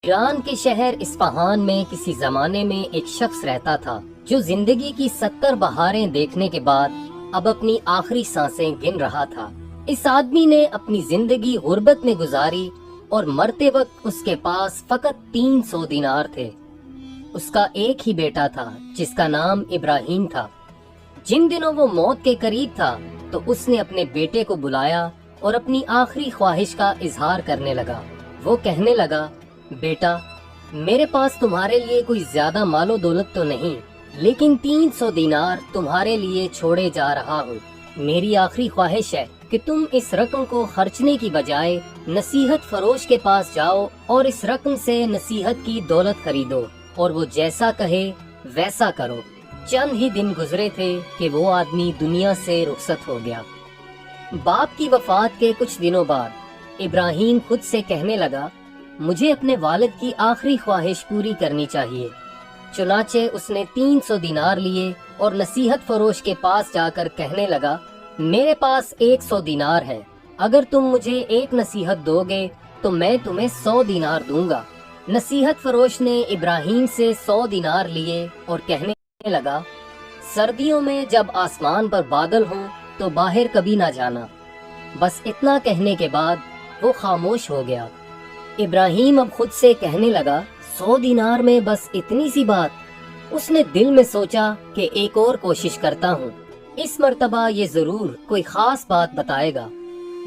ایران کے شہر اصفہان میں کسی زمانے میں ایک شخص رہتا تھا جو زندگی کی 70 بہاریں دیکھنے کے بعد اب اپنی آخری سانسیں گن رہا تھا۔ اس آدمی نے اپنی زندگی غربت میں گزاری اور مرتے وقت اس کے پاس فقط 300 دینار تھے۔ اس کا ایک ہی بیٹا تھا جس کا نام ابراہیم تھا۔ جن دنوں وہ موت کے قریب تھا تو اس نے اپنے بیٹے کو بلایا اور اپنی آخری خواہش کا اظہار کرنے لگا۔ وہ کہنے لگا، بیٹا، میرے پاس تمہارے لیے کوئی زیادہ مال و دولت تو نہیں، لیکن 300 دینار تمہارے لیے چھوڑے جا رہا ہوں۔ میری آخری خواہش ہے کہ تم اس رقم کو خرچنے کی بجائے نصیحت فروش کے پاس جاؤ اور اس رقم سے نصیحت کی دولت خریدو اور وہ جیسا کہے ویسا کرو۔ چند ہی دن گزرے تھے کہ وہ آدمی دنیا سے رخصت ہو گیا۔ باپ کی وفات کے کچھ دنوں بعد ابراہیم خود سے کہنے لگا، مجھے اپنے والد کی آخری خواہش پوری کرنی چاہیے۔ چنانچہ اس نے 300 دینار لیے اور نصیحت فروش کے پاس جا کر کہنے لگا، میرے پاس 100 دینار ہے، اگر تم مجھے ایک نصیحت دو گے تو میں تمہیں 100 دینار دوں گا۔ نصیحت فروش نے ابراہیم سے 100 دینار لیے اور کہنے لگا، سردیوں میں جب آسمان پر بادل ہوں تو باہر کبھی نہ جانا۔ بس اتنا کہنے کے بعد وہ خاموش ہو گیا۔ ابراہیم اب خود سے کہنے لگا، 100 دینار میں بس اتنی سی بات؟ اس نے دل میں سوچا کہ ایک اور کوشش کرتا ہوں، اس مرتبہ یہ ضرور کوئی خاص بات بتائے گا۔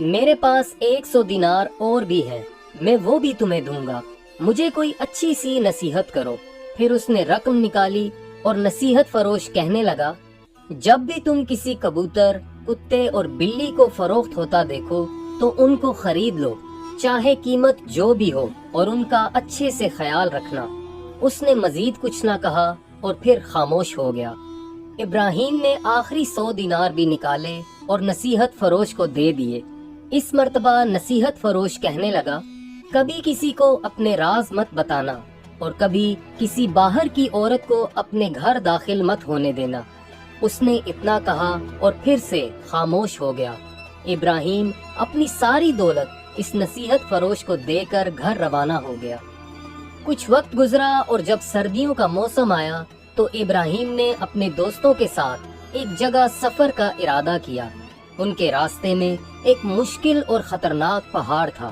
میرے پاس 100 دینار اور بھی ہے، میں وہ بھی تمہیں دوں گا، مجھے کوئی اچھی سی نصیحت کرو۔ پھر اس نے رقم نکالی اور نصیحت فروش کہنے لگا، جب بھی تم کسی کبوتر، کتے اور بلی کو فروخت ہوتا دیکھو تو ان کو خرید لو، چاہے قیمت جو بھی ہو، اور ان کا اچھے سے خیال رکھنا۔ اس نے مزید کچھ نہ کہا اور پھر خاموش ہو گیا۔ ابراہیم نے آخری 100 دینار بھی نکالے اور نصیحت فروش کو دے دیے۔ اس مرتبہ نصیحت فروش کہنے لگا، کبھی کسی کو اپنے راز مت بتانا اور کبھی کسی باہر کی عورت کو اپنے گھر داخل مت ہونے دینا۔ اس نے اتنا کہا اور پھر سے خاموش ہو گیا۔ ابراہیم اپنی ساری دولت اس نصیحت فروش کو دے کر گھر روانہ ہو گیا۔ کچھ وقت گزرا اور جب سردیوں کا موسم آیا تو ابراہیم نے اپنے دوستوں کے ساتھ ایک جگہ سفر کا ارادہ کیا۔ ان کے راستے میں ایک مشکل اور خطرناک پہاڑ تھا۔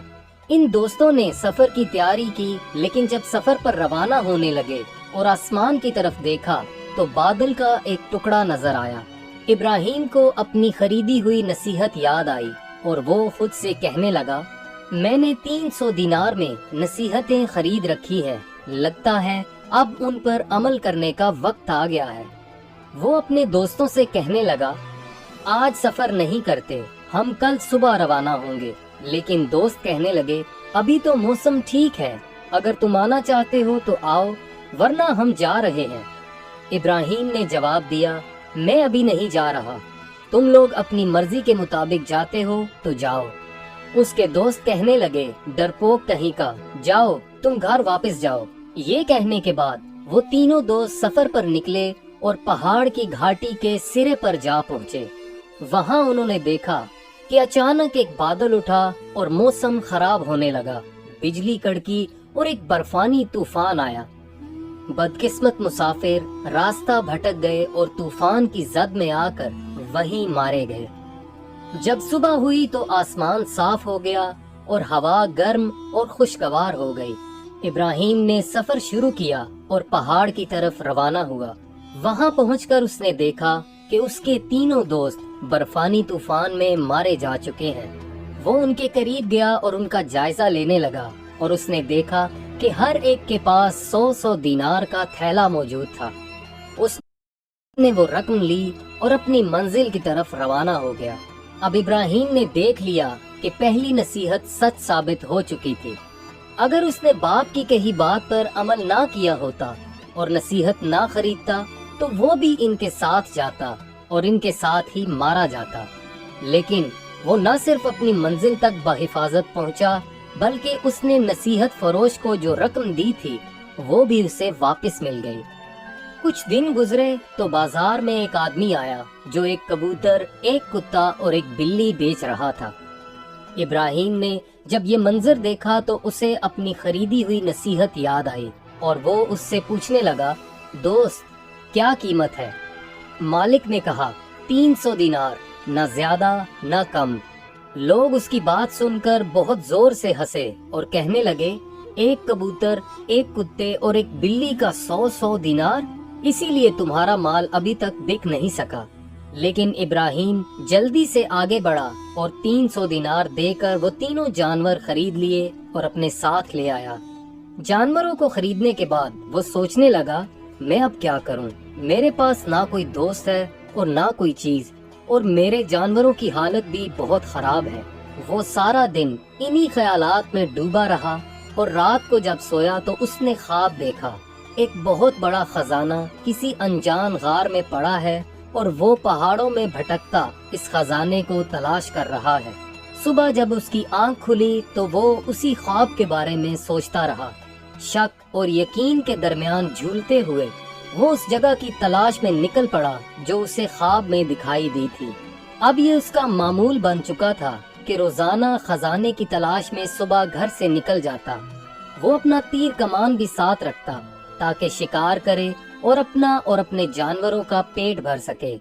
ان دوستوں نے سفر کی تیاری کی، لیکن جب سفر پر روانہ ہونے لگے اور آسمان کی طرف دیکھا تو بادل کا ایک ٹکڑا نظر آیا۔ ابراہیم کو اپنی خریدی ہوئی نصیحت یاد آئی اور وہ خود سے کہنے لگا، میں نے 300 دینار میں نصیحتیں خرید رکھی ہے، لگتا ہے اب ان پر عمل کرنے کا وقت آ گیا ہے۔ وہ اپنے دوستوں سے کہنے لگا، آج سفر نہیں کرتے، ہم کل صبح روانہ ہوں گے۔ لیکن دوست کہنے لگے، ابھی تو موسم ٹھیک ہے، اگر تم آنا چاہتے ہو تو آؤ، ورنہ ہم جا رہے ہیں۔ ابراہیم نے جواب دیا، میں ابھی نہیں جا رہا، تم لوگ اپنی مرضی کے مطابق جاتے ہو تو جاؤ۔ اس کے دوست کہنے لگے، ڈرپوک کہیں کا، جاؤ تم گھر واپس جاؤ۔ یہ کہنے کے بعد وہ تینوں دوست سفر پر نکلے اور پہاڑ کی گھاٹی کے سرے پر جا پہنچے۔ وہاں انہوں نے دیکھا کہ اچانک ایک بادل اٹھا اور موسم خراب ہونے لگا، بجلی کڑکی اور ایک برفانی طوفان آیا۔ بدقسمت مسافر راستہ بھٹک گئے اور طوفان کی زد میں آ کر وہیں مارے گئے۔ جب صبح ہوئی تو آسمان صاف ہو گیا اور ہوا گرم اور خوشگوار ہو گئی۔ ابراہیم نے سفر شروع کیا اور پہاڑ کی طرف روانہ ہوا۔ وہاں پہنچ کر اس نے دیکھا کہ اس کے تینوں دوست برفانی طوفان میں مارے جا چکے ہیں۔ وہ ان کے قریب گیا اور ان کا جائزہ لینے لگا اور اس نے دیکھا کہ ہر ایک کے پاس 100 دینار کا تھیلا موجود تھا۔ اس نے وہ رقم لی اور اپنی منزل کی طرف روانہ ہو گیا۔ اب ابراہیم نے دیکھ لیا کہ پہلی نصیحت سچ ثابت ہو چکی تھی۔ اگر اس نے باپ کی کہی بات پر عمل نہ کیا ہوتا اور نصیحت نہ خریدتا تو وہ بھی ان کے ساتھ جاتا اور ان کے ساتھ ہی مارا جاتا۔ لیکن وہ نہ صرف اپنی منزل تک بحفاظت پہنچا بلکہ اس نے نصیحت فروش کو جو رقم دی تھی وہ بھی اسے واپس مل گئی۔ کچھ دن گزرے تو بازار میں ایک آدمی آیا جو ایک کبوتر، ایک کتا اور ایک بلی بیچ رہا تھا۔ ابراہیم نے جب یہ منظر دیکھا تو اسے اپنی خریدی ہوئی نصیحت یاد آئی اور وہ اس سے پوچھنے لگا، دوست کیا قیمت ہے؟ مالک نے کہا 300 دینار، نہ زیادہ نہ کم۔ لوگ اس کی بات سن کر بہت زور سے ہنسے اور کہنے لگے، ایک کبوتر، ایک کتے اور ایک بلی کا 100 دینار، اسی لیے تمہارا مال ابھی تک بک نہیں سکا۔ لیکن ابراہیم جلدی سے آگے بڑھا اور 300 دینار دے کر وہ تینوں جانور خرید لیے اور اپنے ساتھ لے آیا۔ جانوروں کو خریدنے کے بعد وہ سوچنے لگا، میں اب کیا کروں؟ میرے پاس نہ کوئی دوست ہے اور نہ کوئی چیز، اور میرے جانوروں کی حالت بھی بہت خراب ہے۔ وہ سارا دن انہی خیالات میں ڈوبا رہا اور رات کو جب سویا تو اس نے خواب دیکھا، ایک بہت بڑا خزانہ کسی انجان غار میں پڑا ہے اور وہ پہاڑوں میں بھٹکتا اس خزانے کو تلاش کر رہا ہے۔ صبح جب اس کی آنکھ کھلی تو وہ اسی خواب کے بارے میں سوچتا رہا۔ شک اور یقین کے درمیان جھولتے ہوئے وہ اس جگہ کی تلاش میں نکل پڑا جو اسے خواب میں دکھائی دی تھی۔ اب یہ اس کا معمول بن چکا تھا کہ روزانہ خزانے کی تلاش میں صبح گھر سے نکل جاتا۔ وہ اپنا تیر کمان بھی ساتھ رکھتا تاکہ شکار کرے اور اپنا اور اپنے جانوروں کا پیٹ بھر سکے۔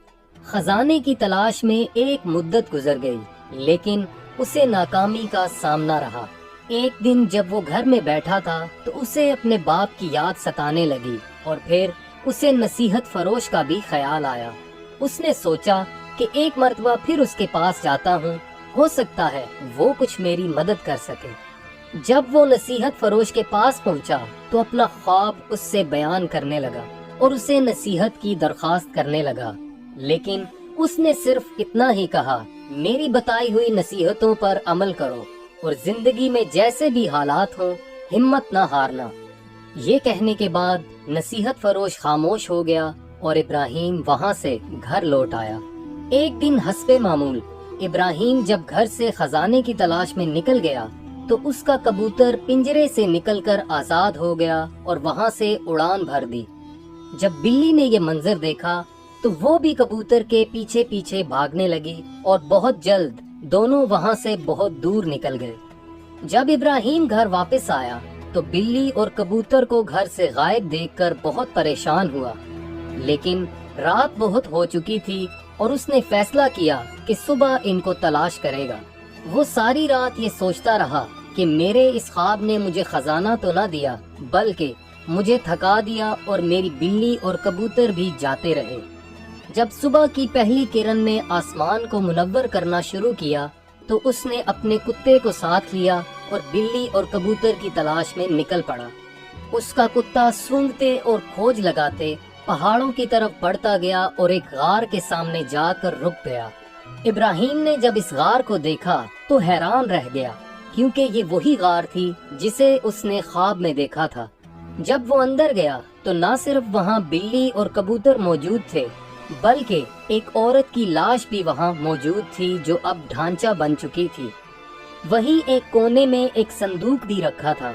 خزانے کی تلاش میں ایک مدت گزر گئی، لیکن اسے ناکامی کا سامنا رہا۔ ایک دن جب وہ گھر میں بیٹھا تھا تو اسے اپنے باپ کی یاد ستانے لگی اور پھر اسے نصیحت فروش کا بھی خیال آیا۔ اس نے سوچا کہ ایک مرتبہ پھر اس کے پاس جاتا ہوں، ہو سکتا ہے وہ کچھ میری مدد کر سکے۔ جب وہ نصیحت فروش کے پاس پہنچا تو اپنا خواب اس سے بیان کرنے لگا اور اسے نصیحت کی درخواست کرنے لگا، لیکن اس نے صرف اتنا ہی کہا، میری بتائی ہوئی نصیحتوں پر عمل کرو اور زندگی میں جیسے بھی حالات ہوں ہمت نہ ہارنا۔ یہ کہنے کے بعد نصیحت فروش خاموش ہو گیا اور ابراہیم وہاں سے گھر لوٹ آیا۔ ایک دن حسب معمول ابراہیم جب گھر سے خزانے کی تلاش میں نکل گیا تو اس کا کبوتر پنجرے سے نکل کر آزاد ہو گیا اور وہاں سے اڑان بھر دی۔ جب بلی نے یہ منظر دیکھا تو وہ بھی کبوتر کے پیچھے پیچھے بھاگنے لگی اور بہت جلد دونوں وہاں سے بہت دور نکل گئے۔ جب ابراہیم گھر واپس آیا تو بلی اور کبوتر کو گھر سے غائب دیکھ کر بہت پریشان ہوا، لیکن رات بہت ہو چکی تھی اور اس نے فیصلہ کیا کہ صبح ان کو تلاش کرے گا۔ وہ ساری رات یہ سوچتا رہا کہ میرے اس خواب نے مجھے خزانہ تو نہ دیا بلکہ مجھے تھکا دیا اور میری بلی اور کبوتر بھی جاتے رہے۔ جب صبح کی پہلی کرن نے آسمان کو منور کرنا شروع کیا تو اس نے اپنے کتے کو ساتھ لیا اور بلی اور کبوتر کی تلاش میں نکل پڑا۔ اس کا کتا سونگتے اور کھوج لگاتے پہاڑوں کی طرف بڑھتا گیا اور ایک غار کے سامنے جا کر رک گیا۔ ابراہیم نے جب اس غار کو دیکھا تو حیران رہ گیا، کیونکہ یہ وہی غار تھی جسے اس نے خواب میں دیکھا تھا۔ جب وہ اندر گیا تو نہ صرف وہاں بلی اور کبوتر موجود تھے بلکہ ایک عورت کی لاش بھی وہاں موجود تھی جو اب ڈھانچہ بن چکی تھی۔ وہیں ایک کونے میں ایک صندوق بھی رکھا تھا۔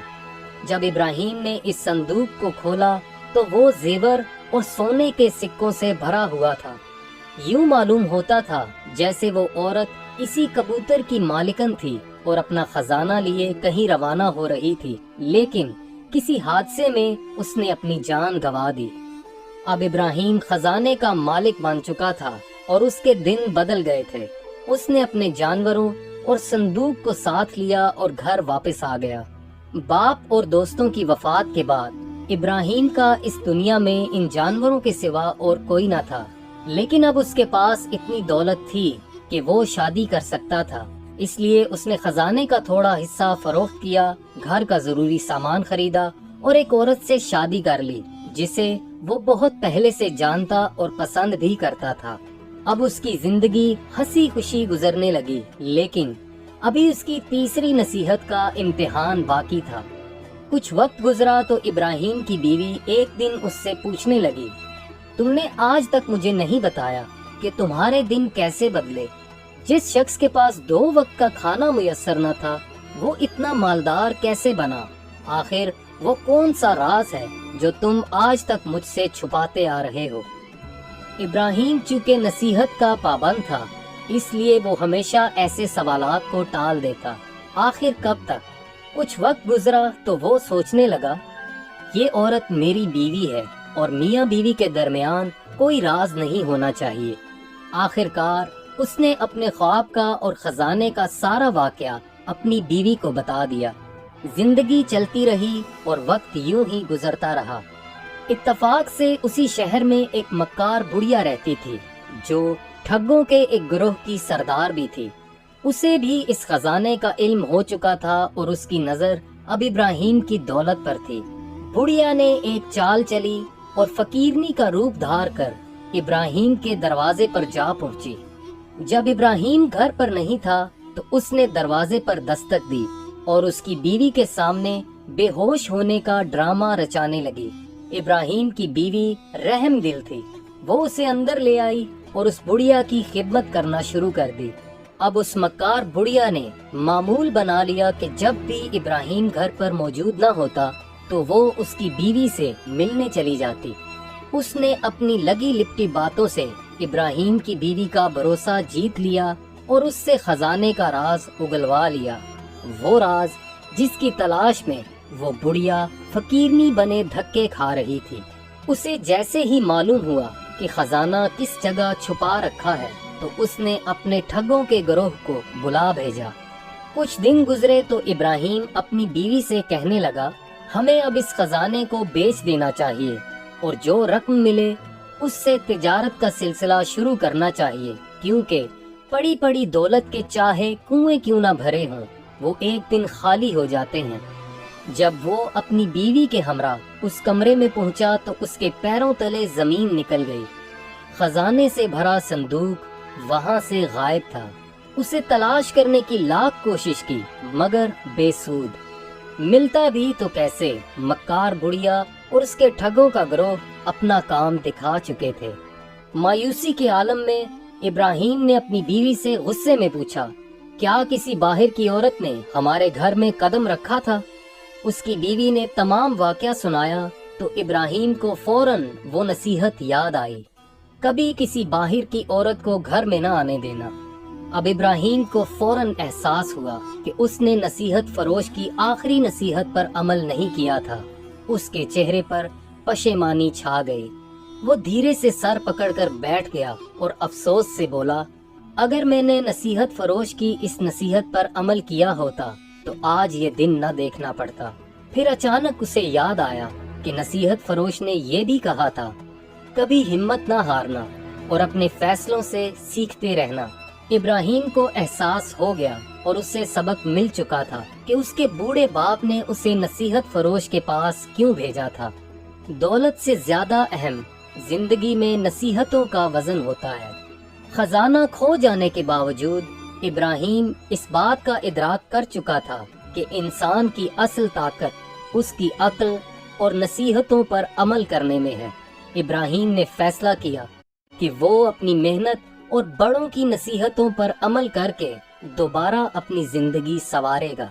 جب ابراہیم نے اس صندوق کو کھولا تو وہ زیور اور سونے کے سکوں سے بھرا ہوا تھا۔ یوں معلوم ہوتا تھا جیسے وہ عورت اسی کبوتر کی مالکن تھی اور اپنا خزانہ لیے کہیں روانہ ہو رہی تھی، لیکن کسی حادثے میں اس نے اپنی جان گنوا دی۔ اب ابراہیم خزانے کا مالک بن چکا تھا اور اس کے دن بدل گئے تھے۔ اس نے اپنے جانوروں اور صندوق کو ساتھ لیا اور گھر واپس آ گیا۔ باپ اور دوستوں کی وفات کے بعد ابراہیم کا اس دنیا میں ان جانوروں کے سوا اور کوئی نہ تھا، لیکن اب اس کے پاس اتنی دولت تھی کہ وہ شادی کر سکتا تھا، اس لیے اس نے خزانے کا تھوڑا حصہ فروخت کیا، گھر کا ضروری سامان خریدا اور ایک عورت سے شادی کر لی جسے وہ بہت پہلے سے جانتا اور پسند بھی کرتا تھا۔ اب اس کی زندگی ہنسی خوشی گزرنے لگی، لیکن ابھی اس کی تیسری نصیحت کا امتحان باقی تھا۔ کچھ وقت گزرا تو ابراہیم کی بیوی ایک دن اس سے پوچھنے لگی، تم نے آج تک مجھے نہیں بتایا کہ تمہارے دن کیسے بدلے؟ جس شخص کے پاس 2 وقت کا کھانا میسر نہ تھا وہ اتنا مالدار کیسے بنا؟ آخر وہ کون سا راز ہے جو تم آج تک مجھ سے چھپاتے آ رہے ہو؟ ابراہیم چونکہ نصیحت کا پابند تھا، اس لیے وہ ہمیشہ ایسے سوالات کو ٹال دیتا، آخر کب تک؟ کچھ وقت گزرا تو وہ سوچنے لگا، یہ عورت میری بیوی ہے اور میاں بیوی کے درمیان کوئی راز نہیں ہونا چاہیے۔ آخر کار اس نے اپنے خواب کا اور خزانے کا سارا واقعہ اپنی بیوی کو بتا دیا۔ زندگی چلتی رہی اور وقت یوں ہی گزرتا رہا۔ اتفاق سے اسی شہر میں ایک مکار بڑھیا رہتی تھی جو ٹھگوں کے ایک گروہ کی سردار بھی تھی۔ اسے بھی اس خزانے کا علم ہو چکا تھا اور اس کی نظر اب ابراہیم کی دولت پر تھی۔ بڑھیا نے ایک چال چلی اور فقیرنی کا روپ دھار کر ابراہیم کے دروازے پر جا پہنچی۔ جب ابراہیم گھر پر نہیں تھا تو اس نے دروازے پر دستک دی اور اس کی بیوی کے سامنے بے ہوش ہونے کا ڈرامہ رچانے لگی۔ ابراہیم کی بیوی رحم دل تھی، وہ اسے اندر لے آئی اور اس بڑھیا کی خدمت کرنا شروع کر دی۔ اب اس مکار بڑھیا نے معمول بنا لیا کہ جب بھی ابراہیم گھر پر موجود نہ ہوتا تو وہ اس کی بیوی سے ملنے چلی جاتی۔ اس نے اپنی لگی لپٹی باتوں سے ابراہیم کی بیوی کا بھروسہ جیت لیا اور اس سے خزانے کا راز اگلوا لیا، وہ راز جس کی تلاش میں وہ بڑھیا فقیرنی بنے دھکے کھا رہی تھی۔ اسے جیسے ہی معلوم ہوا کہ خزانہ کس جگہ چھپا رکھا ہے تو اس نے اپنے ٹھگوں کے گروہ کو بلا بھیجا۔ کچھ دن گزرے تو ابراہیم اپنی بیوی سے کہنے لگا، ہمیں اب اس خزانے کو بیچ دینا چاہیے اور جو رقم ملے اس سے تجارت کا سلسلہ شروع کرنا چاہیے، کیونکہ پڑی پڑی دولت کے چاہے کنویں کیوں نہ بھرے ہوں، وہ ایک دن خالی ہو جاتے ہیں۔ جب وہ اپنی بیوی کے ہمراہ اس کمرے میں پہنچا تو اس کے پیروں تلے زمین نکل گئی۔ خزانے سے بھرا صندوق وہاں سے غائب تھا۔ اسے تلاش کرنے کی لاکھ کوشش کی مگر بے سود۔ ملتا بھی تو کیسے؟ مکار بڑھیا اور اس کے ٹھگوں کا گروہ اپنا کام دکھا چکے تھے۔ مایوسی کے عالم میں ابراہیم نے اپنی بیوی سے غصے میں پوچھا، کیا کسی باہر کی عورت نے ہمارے گھر میں قدم رکھا تھا؟ اس کی بیوی نے تمام واقعہ سنایا تو ابراہیم کو فوراً وہ نصیحت یاد آئی، کبھی کسی باہر کی عورت کو گھر میں نہ آنے دینا۔ اب ابراہیم کو فوراً احساس ہوا کہ اس نے نصیحت فروش کی آخری نصیحت پر عمل نہیں کیا تھا۔ اس کے چہرے پر پشیمانی چھا گئی۔ وہ دھیرے سے سر پکڑ کر بیٹھ گیا اور افسوس سے بولا، اگر میں نے نصیحت فروش کی اس نصیحت پر عمل کیا ہوتا تو آج یہ دن نہ دیکھنا پڑتا۔ پھر اچانک اسے یاد آیا کہ نصیحت فروش نے یہ بھی کہا تھا، کبھی ہمت نہ ہارنا اور اپنے فیصلوں سے سیکھتے رہنا۔ ابراہیم کو احساس ہو گیا اور اسے سبق مل چکا تھا کہ اس کے بوڑھے باپ نے اسے نصیحت فروش کے پاس کیوں بھیجا تھا۔ دولت سے زیادہ اہم زندگی میں نصیحتوں کا وزن ہوتا ہے۔ خزانہ کھو جانے کے باوجود ابراہیم اس بات کا ادراک کر چکا تھا کہ انسان کی اصل طاقت اس کی عقل اور نصیحتوں پر عمل کرنے میں ہے۔ ابراہیم نے فیصلہ کیا کہ وہ اپنی محنت اور بڑوں کی نصیحتوں پر عمل کر کے دوبارہ اپنی زندگی سنوارے گا۔